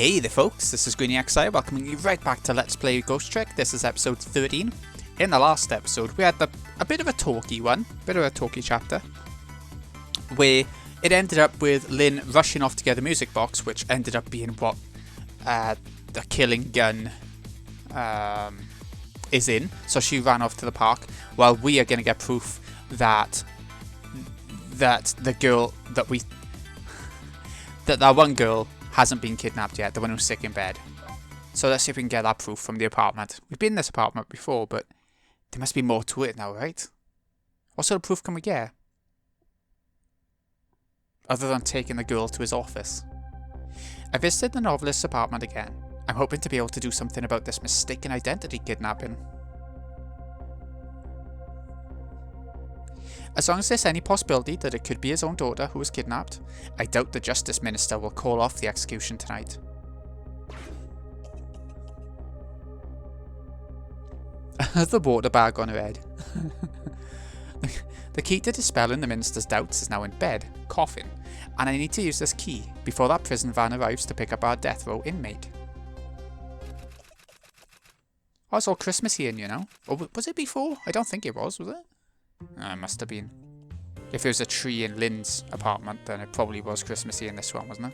Hey there folks, this is GreenyXI welcoming you right back to Let's Play Ghost Trick. This is episode 13. In the last episode we had a bit of a talky chapter, where it ended up with Lynn rushing off to get the music box, which ended up being what the killing gun is in. So she ran off to the park, while we are going to get proof that the girl that one girl hasn't been kidnapped yet, the one who's sick in bed. So let's see if we can get that proof from the apartment. We've been in this apartment before, but there must be more to it now, right? What sort of proof can we get? Other than taking the girl to his office. I visited the novelist's apartment again. I'm hoping to be able to do something about this mistaken identity kidnapping. As long as there's any possibility that it could be his own daughter who was kidnapped, I doubt the Justice Minister will call off the execution tonight. The water bag on her head. The key to dispelling the Minister's doubts is now in bed, coughing, and I need to use this key before that prison van arrives to pick up our death row inmate. Oh, it's all Christmassy in, you know? Or was it before? I don't think it was it? It must have been. If there was a tree in Lynn's apartment, then it probably was Christmassy in this one, wasn't it?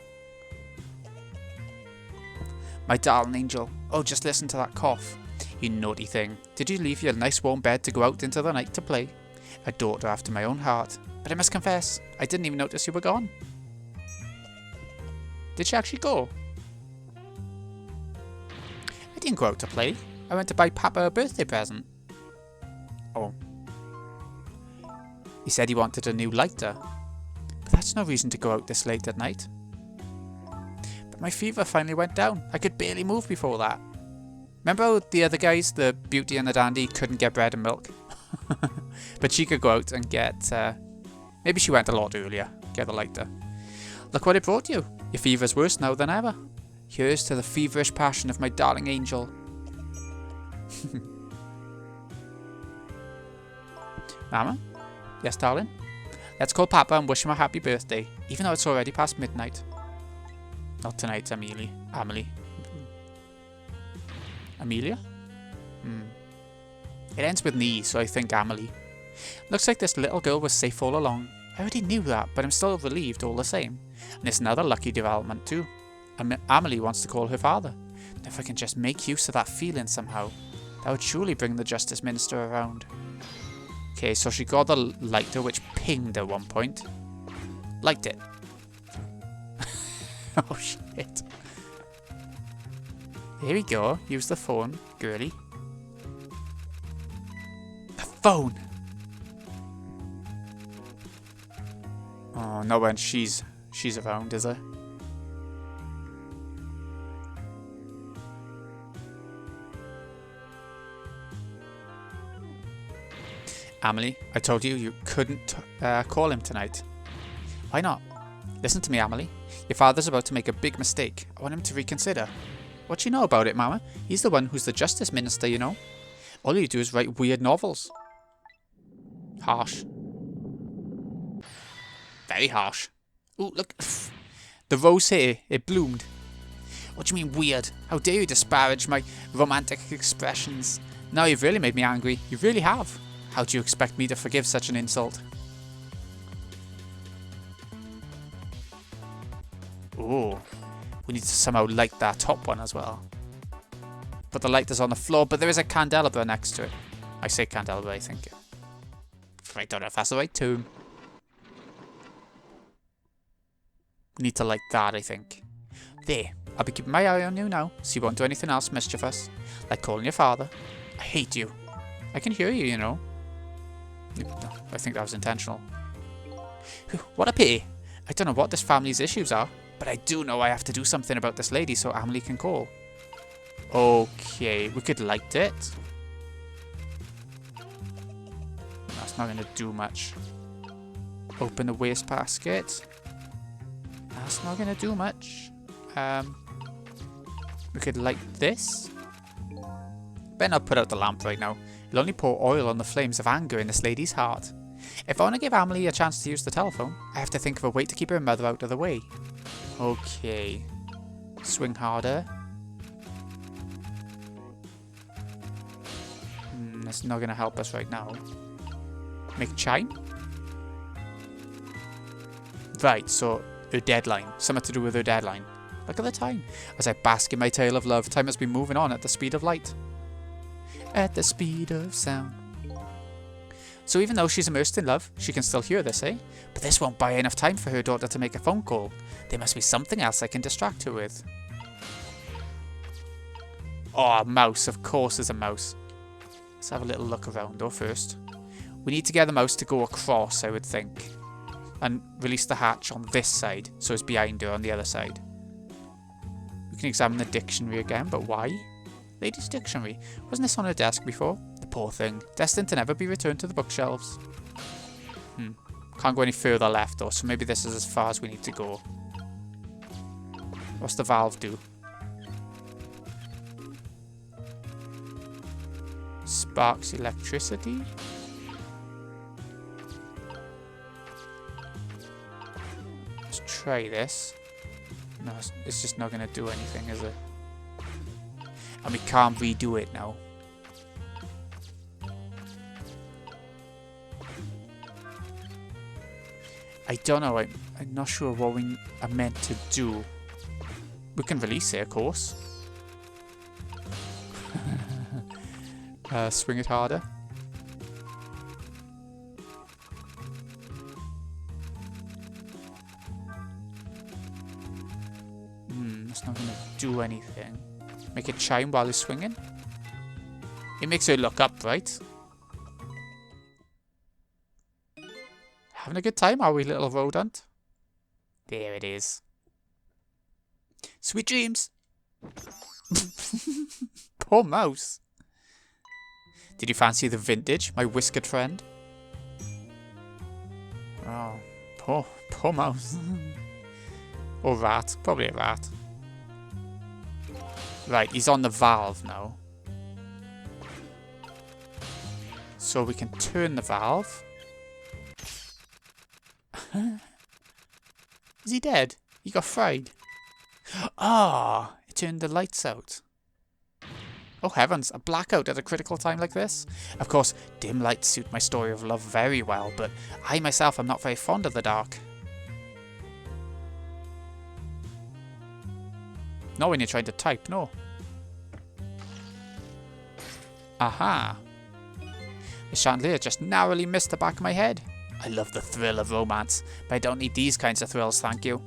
My darling angel. Oh, just listen to that cough. You naughty thing. Did you leave your nice warm bed to go out into the night to play? A daughter after my own heart. But I must confess, I didn't even notice you were gone. Did she actually go? I didn't go out to play. I went to buy Papa a birthday present. Oh. He said he wanted a new lighter. But that's no reason to go out this late at night. But my fever finally went down. I could barely move before that. Remember how the other guys, the Beauty and the Dandy, couldn't get bread and milk? But she could go out and get... maybe she went a lot earlier. Get a lighter. Look what it brought you. Your fever's worse now than ever. Here's to the feverish passion of my darling angel. Mama? Yes, darling? Let's call Papa and wish him a happy birthday, even though it's already past midnight. Not tonight, Amelia. Amelia? It ends with "nee", so I think Amelie. Looks like this little girl was safe all along. I already knew that, but I'm still relieved all the same. And it's another lucky development too. Amelie wants to call her father. And if I can just make use of that feeling somehow, that would surely bring the Justice Minister around. Okay, so she got the lighter, which pinged at one point. Liked it. Oh shit. Here we go. Use the phone, girly. The phone! Oh, no when she's around, is there? Amelie, I told you you couldn't call him tonight. Why not? Listen to me, Amelie. Your father's about to make a big mistake. I want him to reconsider. What do you know about it, Mama? He's the one who's the Justice Minister, you know. All you do is write weird novels. Harsh. Very harsh. Ooh, look. The rose here, it bloomed. What do you mean weird? How dare you disparage my romantic expressions? Now you've really made me angry. You really have. How do you expect me to forgive such an insult? Oh, we need to somehow light that top one as well. But the light is on the floor, but there is a candelabra next to it. I say candelabra, I think. I don't know if that's the right term. We need to light that, I think. There. I'll be keeping my eye on you now, so you won't do anything else mischievous. Like calling your father. I hate you. I can hear you, you know. I think that was intentional. What a pity. I don't know what this family's issues are, but I do know I have to do something about this lady so Amelie can call. Okay, we could light it. That's not going to do much. Open the wastebasket. That's not going to do much. We could light this. Better not put out the lamp right now. It'll only pour oil on the flames of anger in this lady's heart. If I want to give Amelie a chance to use the telephone, I have to think of a way to keep her mother out of the way. Okay. Swing harder. That's not going to help us right now. Make chime? Right, so her deadline. Something to do with her deadline. Look at the time. As I bask in my tale of love, time must be moving on at the speed of light. At the speed of sound. So even though she's immersed in love, she can still hear this, eh? But this won't buy enough time for her daughter to make a phone call. There must be something else I can distract her with. Oh, a mouse. Of course there's a mouse. Let's have a little look around though first. We need to get the mouse to go across, I would think. And release the hatch on this side, so it's behind her on the other side. We can examine the dictionary again, but why? Lady's dictionary. Wasn't this on her desk before? The poor thing. Destined to never be returned to the bookshelves. Can't go any further left though, so maybe this is as far as we need to go. What's the valve do? Sparks electricity? Let's try this. No, it's just not going to do anything, is it? And we can't redo it now. I don't know, I'm not sure what we are meant to do. We can release it, of course. Swing it harder. It's not going to do anything. Make it chime while it's swinging. It makes her look up, right? Having a good time, are we, little rodent? There it is. Sweet dreams. Poor mouse. Did you fancy the vintage, my whiskered friend? Oh, poor mouse. Or rat, probably a rat. Right, he's on the valve now. So we can turn the valve. Is he dead? He got fried. Ah, it turned the lights out. Oh heavens, a blackout at a critical time like this? Of course, dim lights suit my story of love very well, but I myself am not very fond of the dark. Not when you're trying to type, no. Aha. The chandelier just narrowly missed the back of my head. I love the thrill of romance, but I don't need these kinds of thrills, thank you.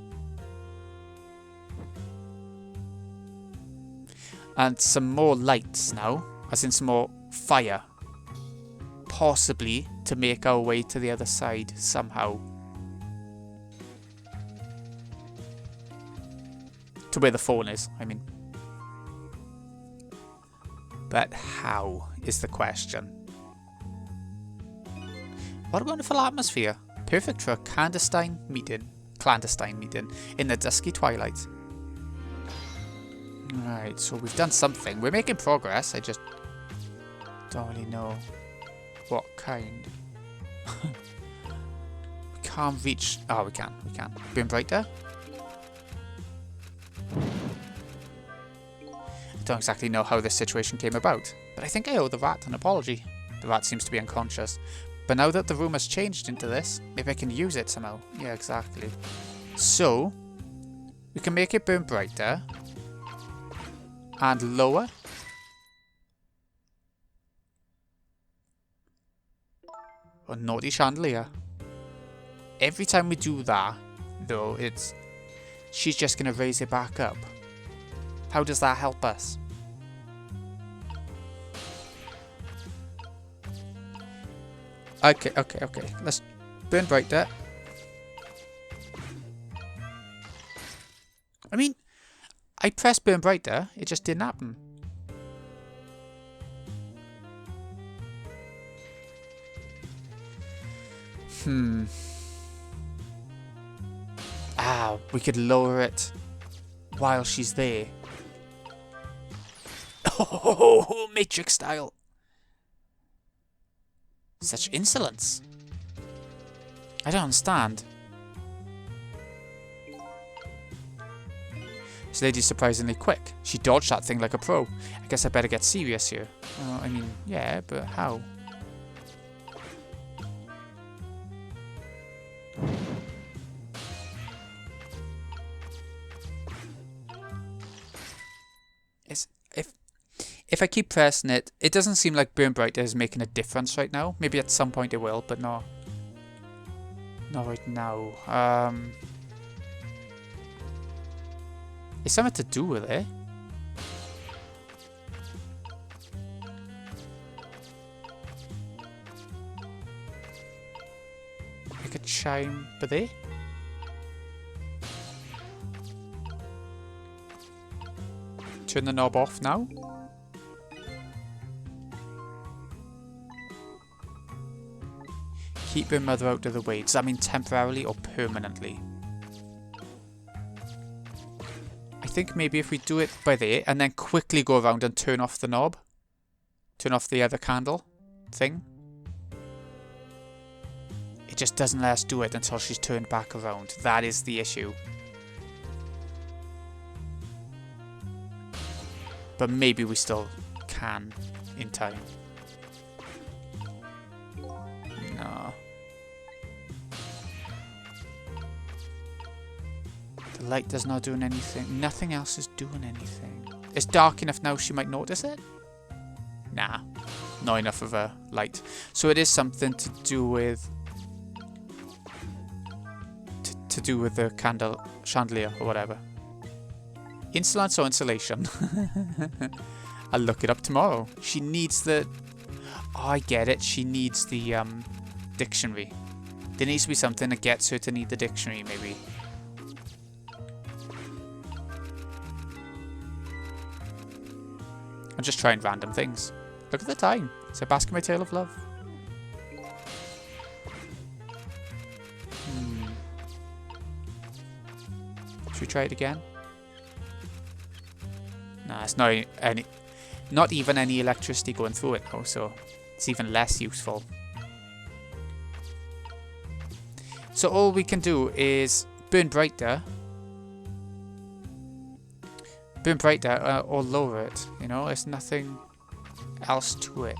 And some more lights now, as in some more fire. Possibly to make our way to the other side somehow. To where the phone is, I mean. But how is the question? What a wonderful atmosphere. Perfect for a clandestine meeting in the dusky twilight. Right, so we've done something. We're making progress. I just don't really know what kind. We can't reach... Oh, we can. Burn brighter. I don't exactly know how this situation came about, but I think I owe the rat an apology. The rat seems to be unconscious. But now that the room has changed into this, maybe I can use it somehow. Yeah, exactly. So, we can make it burn brighter. And lower. Oh, naughty chandelier. Every time we do that, though, she's just going to raise it back up. How does that help us? Okay. Let's burn brighter. I mean, I pressed burn brighter, it just didn't happen. Ah, we could lower it while she's there. Oh, Matrix style. Such insolence. I don't understand. This lady's surprisingly quick. She dodged that thing like a pro. I guess I better get serious here. I mean, yeah, but how? If I keep pressing it, it doesn't seem like Burn Brighter is making a difference right now. Maybe at some point it will, but not right now. It's something to do with it. Like a chime, but there. Turn the knob off now. Keep your mother out of the way. Does that mean temporarily or permanently? I think maybe if we do it by there and then quickly go around and turn off the knob. Turn off the other candle thing. It just doesn't let us do it until she's turned back around. That is the issue. But maybe we still can in time. No. The light does not do anything. Nothing else is doing anything. It's dark enough now she might notice it? Nah. Not enough of a light. So it is something to do with... To do with the candle chandelier or whatever. Insolence or insulation? I'll look it up tomorrow. She needs the... Oh, I get it. She needs the dictionary. There needs to be something that gets her to need the dictionary, maybe. I'm just trying random things. Look at the time. It's a basket my tale of love. Should we try it again? Nah, it's not even any electricity going through it now, so it's even less useful. So all we can do is burn brighter or lower it, you know, there's nothing else to it.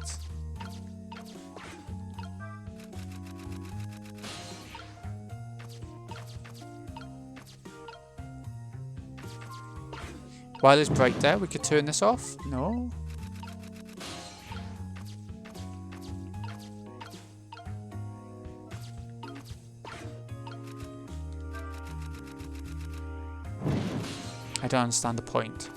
While it's bright there, we could turn this off. No. I don't understand the point.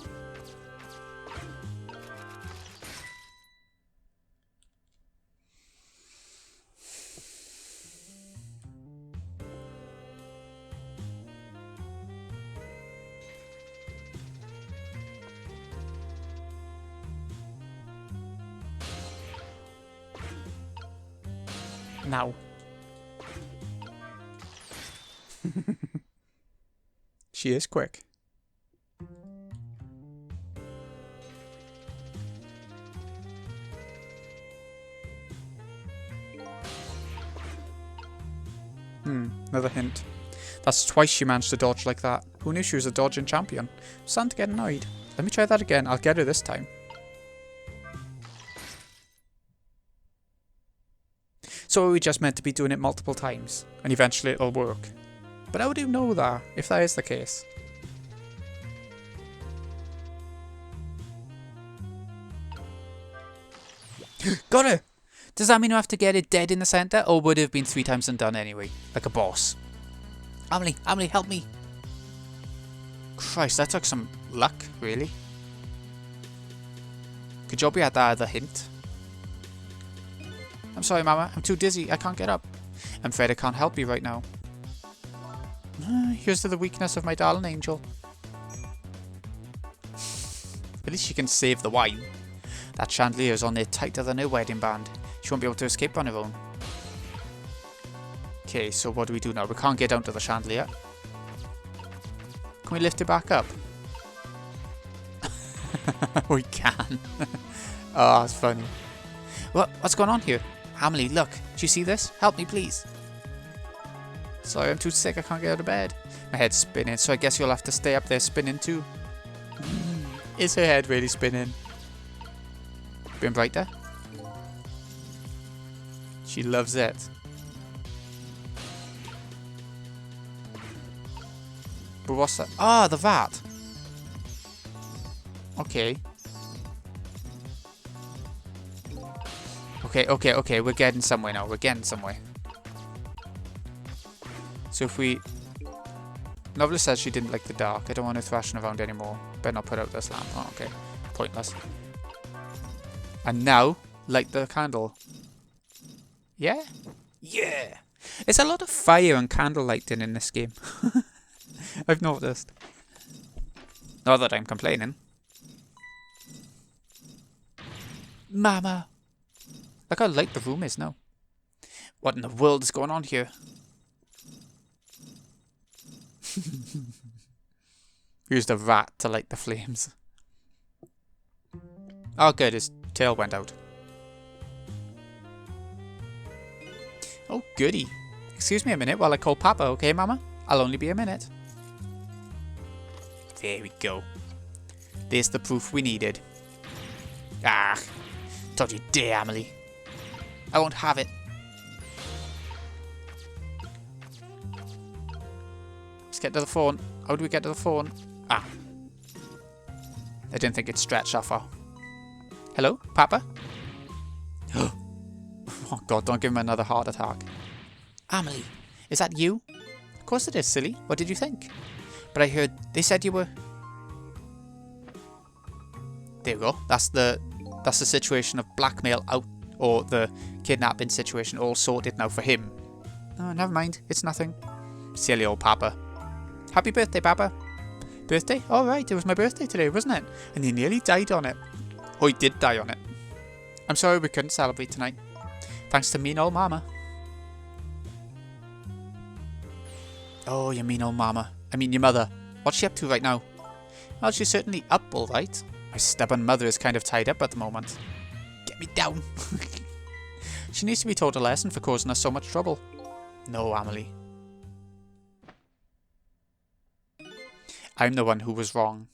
Now. She is quick. Another hint. That's twice she managed to dodge like that. Who knew she was a dodging champion? I'm starting to get annoyed. Let me try that again. I'll get her this time. So are we just meant to be doing it multiple times, and eventually it'll work? But how do you know that, if that is the case? Got her! Does that mean I have to get it dead in the centre, or would it have been 3 times and done anyway? Like a boss. Amelie, help me! Christ, that took some luck, really. Good job we had that other hint. I'm sorry, Mama. I'm too dizzy. I can't get up. I'm afraid I can't help you right now. Here's to the weakness of my darling angel. At least she can save the wine. That chandelier is on there tighter than her wedding band. She won't be able to escape on her own. Okay, so what do we do now? We can't get down to the chandelier. Can we lift it back up? We can. Oh, that's funny. What's going on here? Amelie, look. Do you see this? Help me, please. Sorry, I'm too sick. I can't get out of bed. My head's spinning, so I guess you'll have to stay up there spinning too. Is her head really spinning? Been brighter? She loves it. But what's that? Ah, the vat. Okay. Okay. We're getting somewhere now. We're getting somewhere. So if we... Novelist says she didn't like the dark. I don't want her thrashing around anymore. Better not put out this lamp. Oh, okay. Pointless. And now, light the candle. Yeah? Yeah! There's a lot of fire and candle lighting in this game. I've noticed. Not that I'm complaining. Mama! Look how light the room is now. What in the world is going on here? Used a rat to light the flames. Oh good, his tail went out. Oh goody. Excuse me a minute while I call Papa, okay Mama? I'll only be a minute. There we go. There's the proof we needed. Ah, don't you dare, Amelie. I won't have it. Let's get to the phone. How do we get to the phone? Ah. I didn't think it'd stretch that far. Hello, Papa? Oh God, don't give him another heart attack. Amelie, is that you? Of course it is, silly. What did you think? But I heard they said you were... There we go. That's the situation of blackmail out, or the kidnapping situation all sorted now for him. Oh, never mind. It's nothing. Silly old Papa. Happy birthday, Papa. Birthday? All right, it was my birthday today, wasn't it? And he nearly died on it. Oh, he did die on it. I'm sorry we couldn't celebrate tonight. Thanks to mean old Mama. Oh, you mean old Mama. I mean your mother. What's she up to right now? Well, she's certainly up all right. My stubborn mother is kind of tied up at the moment. Get me down. She needs to be taught a lesson for causing us so much trouble. No, Amelie. I'm the one who was wrong.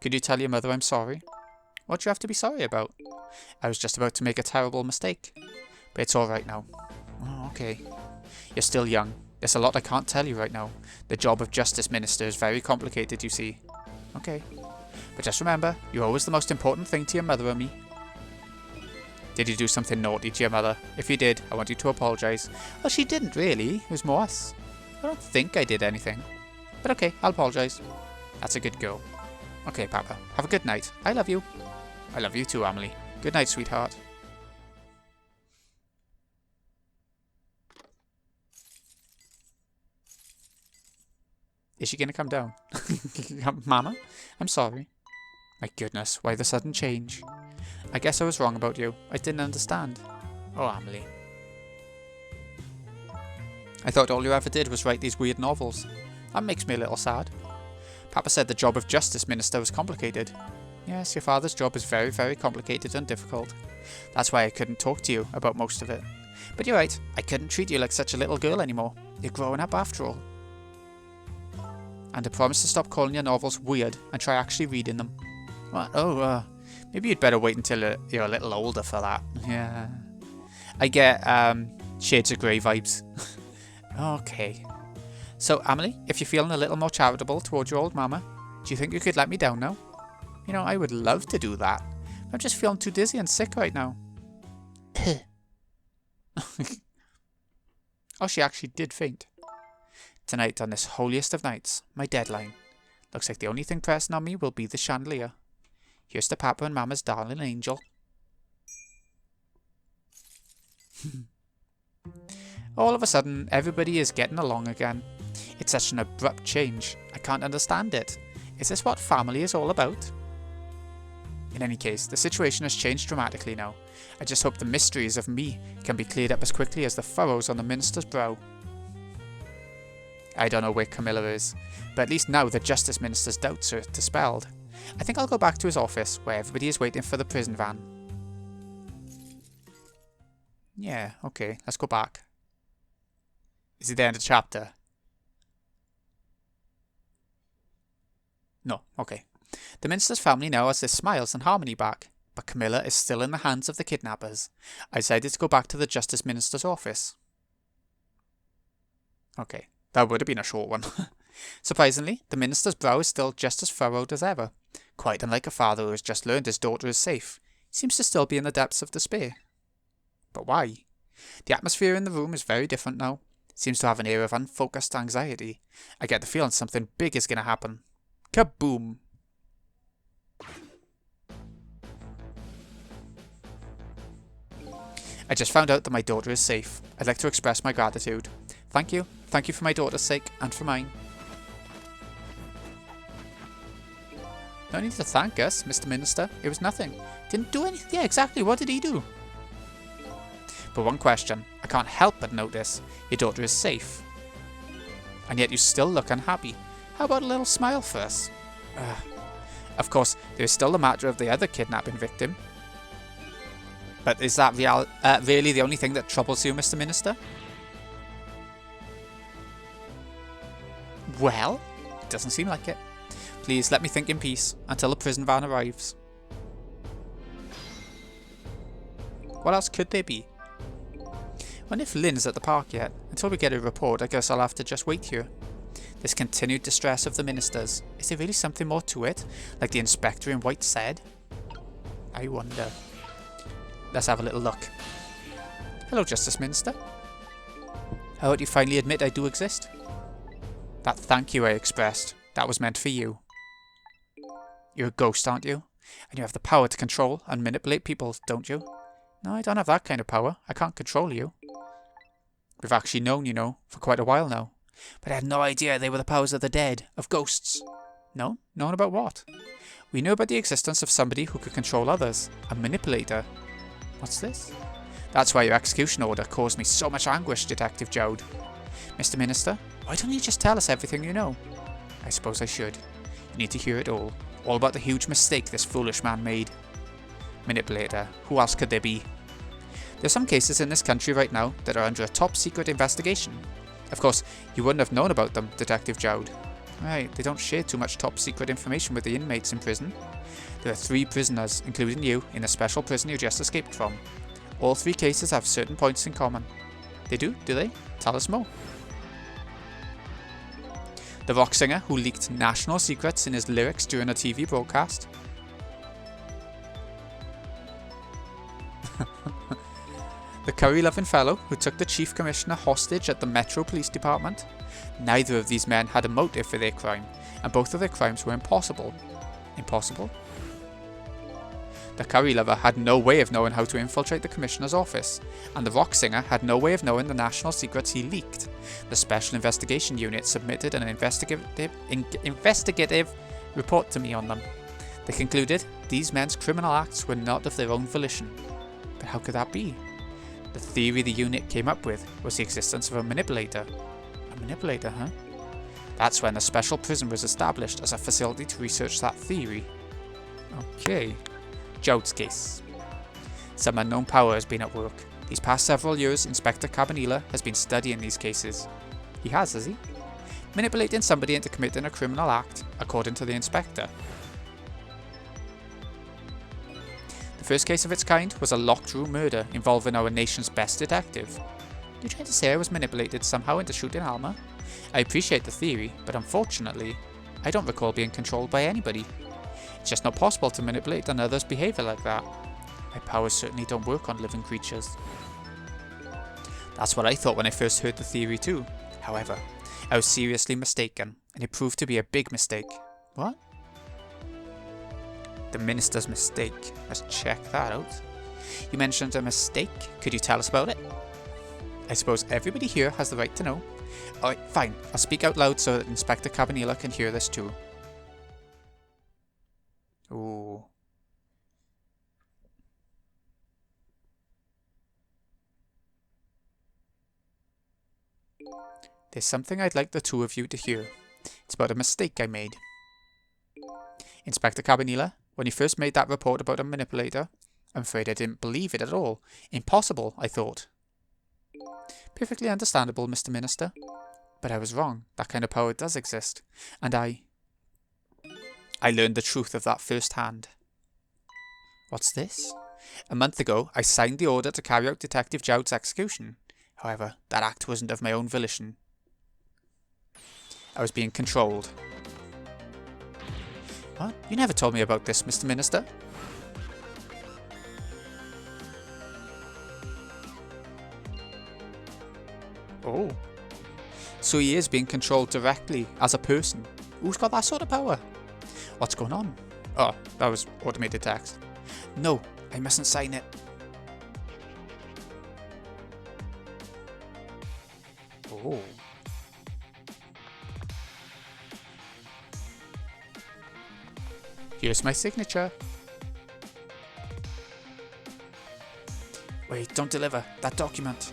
Could you tell your mother I'm sorry? What do you have to be sorry about? I was just about to make a terrible mistake. But it's alright now. Oh, okay. You're still young. There's a lot I can't tell you right now. The job of Justice Minister is very complicated, you see. Okay. But just remember, you're always the most important thing to your mother and me. Did you do something naughty to your mother? If you did, I want you to apologise. Well, she didn't really. It was more us. I don't think I did anything. But okay, I'll apologise. That's a good girl. Okay, Papa. Have a good night. I love you. I love you too, Amelie. Good night, sweetheart. Is she gonna come down? Mama? I'm sorry. My goodness, why the sudden change? I guess I was wrong about you. I didn't understand. Oh, Amelie. I thought all you ever did was write these weird novels. That makes me a little sad. Papa said the job of Justice Minister was complicated. Yes, your father's job is very, very complicated and difficult. That's why I couldn't talk to you about most of it. But you're right, I couldn't treat you like such a little girl anymore. You're growing up after all. And I promise to stop calling your novels weird and try actually reading them. What? Oh, maybe you'd better wait until you're a little older for that. Yeah. I get Shades of Grey vibes. Okay. So, Amelie, if you're feeling a little more charitable towards your old mama, do you think you could let me down now? You know, I would love to do that. I'm just feeling too dizzy and sick right now. Oh, she actually did faint. Tonight, on this holiest of nights, my deadline. Looks like the only thing pressing on me will be the chandelier. Here's to Papa and Mama's darling angel. All of a sudden, everybody is getting along again. It's such an abrupt change. I can't understand it. Is this what family is all about? In any case, the situation has changed dramatically now. I just hope the mysteries of me can be cleared up as quickly as the furrows on the minister's brow. I don't know where Camilla is, but at least now the Justice Minister's doubts are dispelled. I think I'll go back to his office, where everybody is waiting for the prison van. Yeah, okay, let's go back. Is it the end of the chapter? No, okay. The minister's family now has their smiles and harmony back, but Camilla is still in the hands of the kidnappers. I decided to go back to the Justice Minister's office. Okay, that would have been a short one. Surprisingly, the minister's brow is still just as furrowed as ever. Quite unlike a father who has just learned his daughter is safe, he seems to still be in the depths of despair. But why? The atmosphere in the room is very different now. It seems to have an air of unfocused anxiety. I get the feeling something big is going to happen. Kaboom! I just found out that my daughter is safe. I'd like to express my gratitude. Thank you. Thank you for my daughter's sake and for mine. No need to thank us, Mr. Minister. It was nothing. Didn't do anything. Yeah, exactly. What did he do? But one question. I can't help but notice. Your daughter is safe. And yet you still look unhappy. How about a little smile for us? Of course, there is still the matter of the other kidnapping victim. But is that really the only thing that troubles you, Mr. Minister? Well, it doesn't seem like it. Please let me think in peace until the prison van arrives. What else could there be? Wonder if Lynn's at the park yet. Until we get a report, I guess I'll have to just wait here. This continued distress of the ministers. Is there really something more to it? Like the inspector in white said? I wonder. Let's have a little look. Hello, Justice Minister. How about you finally admit I do exist? That thank you I expressed, that was meant for you. You're a ghost, aren't you? And you have the power to control and manipulate people, don't you? No, I don't have that kind of power. I can't control you. We've actually known, you know, for quite a while now. But I had no idea they were the powers of the dead, of ghosts. No? Known about what? We knew about the existence of somebody who could control others, a manipulator. What's this? That's why your execution order caused me so much anguish, Detective Jowd. Mr. Minister, why don't you just tell us everything you know? I suppose I should. You need to hear it all. All about the huge mistake this foolish man made. Manipulator. Who else could there be? There's some cases in this country right now that are under a top secret investigation. Of course, you wouldn't have known about them, Detective Jowd. Right, they don't share too much top secret information with the inmates in prison. There are 3 prisoners, including you, in the special prison you just escaped from. All 3 cases have certain points in common. They do they? Tell us more. The rock singer who leaked national secrets in his lyrics during a TV broadcast. The curry-loving fellow who took the chief commissioner hostage at the Metro Police Department. Neither of these men had a motive for their crime, and both of their crimes were impossible. Impossible? The curry lover had no way of knowing how to infiltrate the commissioner's office, and the rock singer had no way of knowing the national secrets he leaked. The Special Investigation Unit submitted an investigative report to me on them. They concluded these men's criminal acts were not of their own volition. But how could that be? The theory the unit came up with was the existence of a manipulator. A manipulator, huh? That's when the special prison was established as a facility to research that theory. Okay. Jowd's case. Some unknown power has been at work. These past several years, Inspector Cabanilla has been studying these cases. He has he? Manipulating somebody into committing a criminal act, according to the inspector. The first case of its kind was a locked room murder involving our nation's best detective. You trying to say I was manipulated somehow into shooting Alma? I appreciate the theory, but unfortunately, I don't recall being controlled by anybody. It's just not possible to manipulate another's behaviour like that. My powers certainly don't work on living creatures. That's what I thought when I first heard the theory too. However, I was seriously mistaken, and it proved to be a big mistake. What? The minister's mistake. Let's check that out. You mentioned a mistake. Could you tell us about it? I suppose everybody here has the right to know. Alright, fine. I'll speak out loud so that Inspector Cabanilla can hear this too. Ooh. There's something I'd like the 2 of you to hear. It's about a mistake I made. Inspector Cabanilla, when you first made that report about a manipulator, I'm afraid I didn't believe it at all. Impossible, I thought. Perfectly understandable, Mr. Minister. But I was wrong. That kind of power does exist. And I learned the truth of that firsthand. What's this? A month ago, I signed the order to carry out Detective Jowd's execution. However, that act wasn't of my own volition. I was being controlled. What? You never told me about this, Mr. Minister. Oh. So he is being controlled directly as a person. Who's got that sort of power? What's going on? Oh, that was automated text. No, I mustn't sign it. Oh. Here's my signature. Wait, don't deliver that document.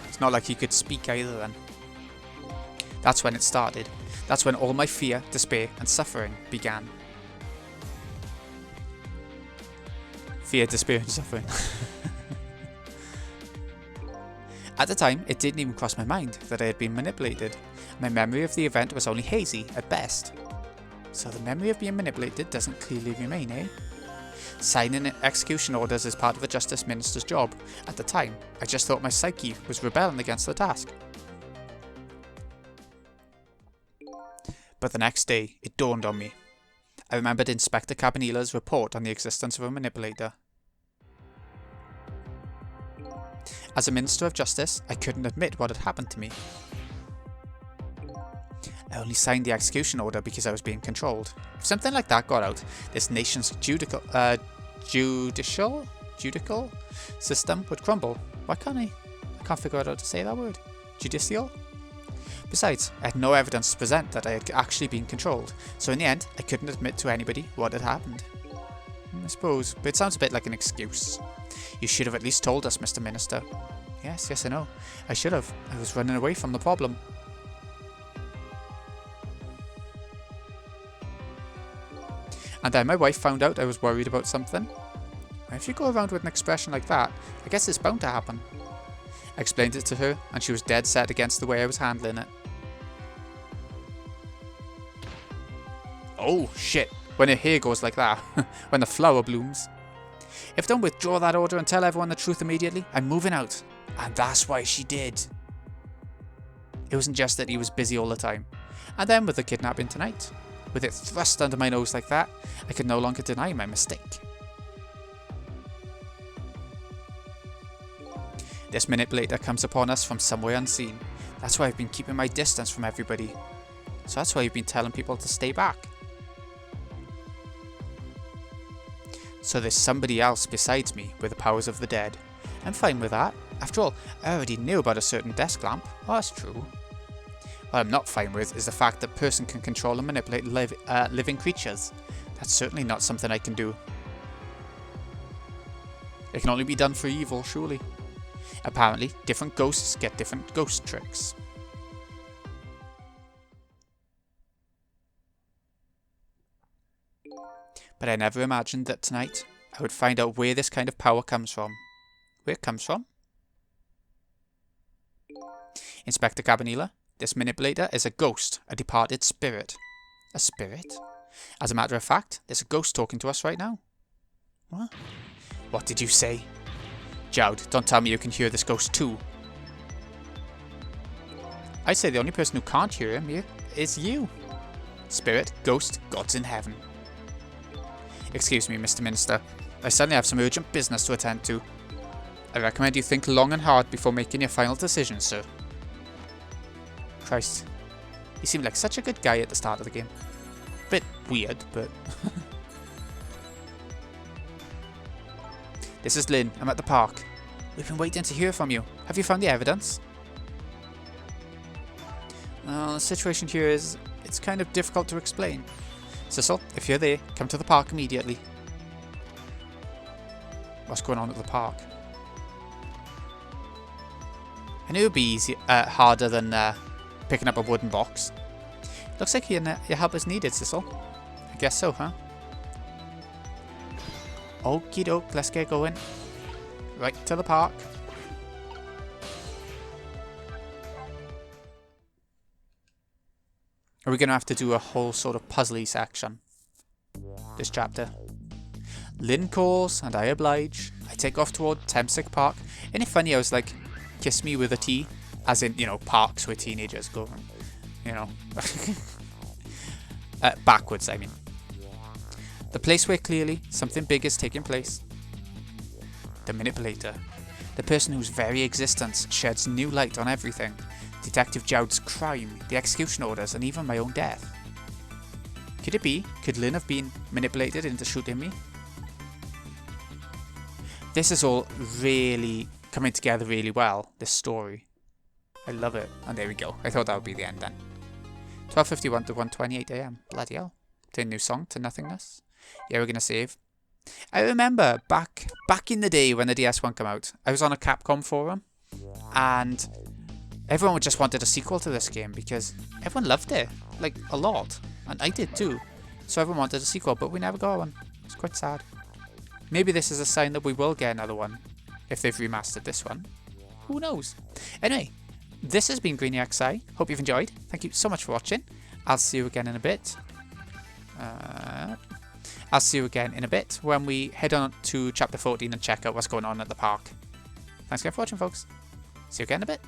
It's not like he could speak either then. That's when it started. That's when all my fear, despair and suffering began. Fear, despair and suffering. At the time, it didn't even cross my mind that I had been manipulated. My memory of the event was only hazy at best. So the memory of being manipulated doesn't clearly remain, eh? Signing execution orders is part of the Justice Minister's job. At the time, I just thought my psyche was rebelling against the task. But the next day, it dawned on me. I remembered Inspector Cabanila's report on the existence of a manipulator. As a Minister of Justice, I couldn't admit what had happened to me. I only signed the execution order because I was being controlled. If something like that got out, this nation's judicial system would crumble. Why can't I? I can't figure out how to say that word. Judicial? Besides, I had no evidence to present that I had actually been controlled, so in the end, I couldn't admit to anybody what had happened. I suppose, but it sounds a bit like an excuse. You should have at least told us, Mr. Minister. Yes, I know. I should have. I was running away from the problem. And then my wife found out I was worried about something. If you go around with an expression like that, I guess it's bound to happen. I explained it to her, and she was dead set against the way I was handling it. Oh, shit. When her hair goes like that. When the flower blooms. If don't withdraw that order and tell everyone the truth immediately, I'm moving out. And that's why she did. It wasn't just that he was busy all the time. And then with the kidnapping tonight. With it thrust under my nose like that, I could no longer deny my mistake. This manipulator comes upon us from somewhere unseen. That's why I've been keeping my distance from everybody. So that's why you've been telling people to stay back. So there's somebody else besides me with the powers of the dead. I'm fine with that. After all, I already knew about a certain desk lamp. Oh, that's true. What I'm not fine with is the fact that a person can control and manipulate living creatures. That's certainly not something I can do. It can only be done for evil, surely. Apparently, different ghosts get different ghost tricks. But I never imagined that tonight I would find out where this kind of power comes from. Where it comes from? Inspector Cabanilla, this manipulator is a ghost, a departed spirit. A spirit? As a matter of fact, there's a ghost talking to us right now. What? What did you say? Jowd, don't tell me you can hear this ghost too. I'd say the only person who can't hear him here is you. Spirit, ghost, gods in heaven. Excuse me, Mr. Minister. I suddenly have some urgent business to attend to. I recommend you think long and hard before making your final decision, sir. Christ. He seemed like such a good guy at the start of the game. Bit weird, but... This is Lynn. I'm at the park. We've been waiting to hear from you. Have you found the evidence? Well, the situation here is... It's kind of difficult to explain. Cecil, if you're there, come to the park immediately. What's going on at the park? I knew it would be harder than picking up a wooden box. Looks like your help is needed, Cecil. I guess so, huh? Okie doke, let's get going. Right to the park. Are we going to have to do a whole sort of puzzly section this chapter? Lynn calls and I oblige. I take off toward Temsick Park. Isn't it funny? I was like, kiss me with a T, as in, you know, parks where teenagers go, you know. Backwards, I mean. The place where clearly something big is taking place. The manipulator. The person whose very existence sheds new light on everything. Detective Jowd's crime, the execution orders, and even my own death. Could it be? Could Lynn have been manipulated into shooting me? This is all really coming together really well, this story. I love it. And there we go. I thought that would be the end then. 12:51 to 1:28 AM. Bloody hell. Turn new song to nothingness. Yeah, we're going to save. I remember back in the day when the DS1 came out, I was on a Capcom forum and everyone just wanted a sequel to this game because everyone loved it, like a lot, and I did too. So everyone wanted a sequel, but we never got one. It's quite sad. Maybe this is a sign that we will get another one if they've remastered this one. Who knows? Anyway, this has been Greeny XI. Hope you've enjoyed. Thank you so much for watching. I'll see you again in a bit. I'll see you again in a bit when we head on to chapter 14 and check out what's going on at the park. Thanks again for watching, folks. See you again in a bit.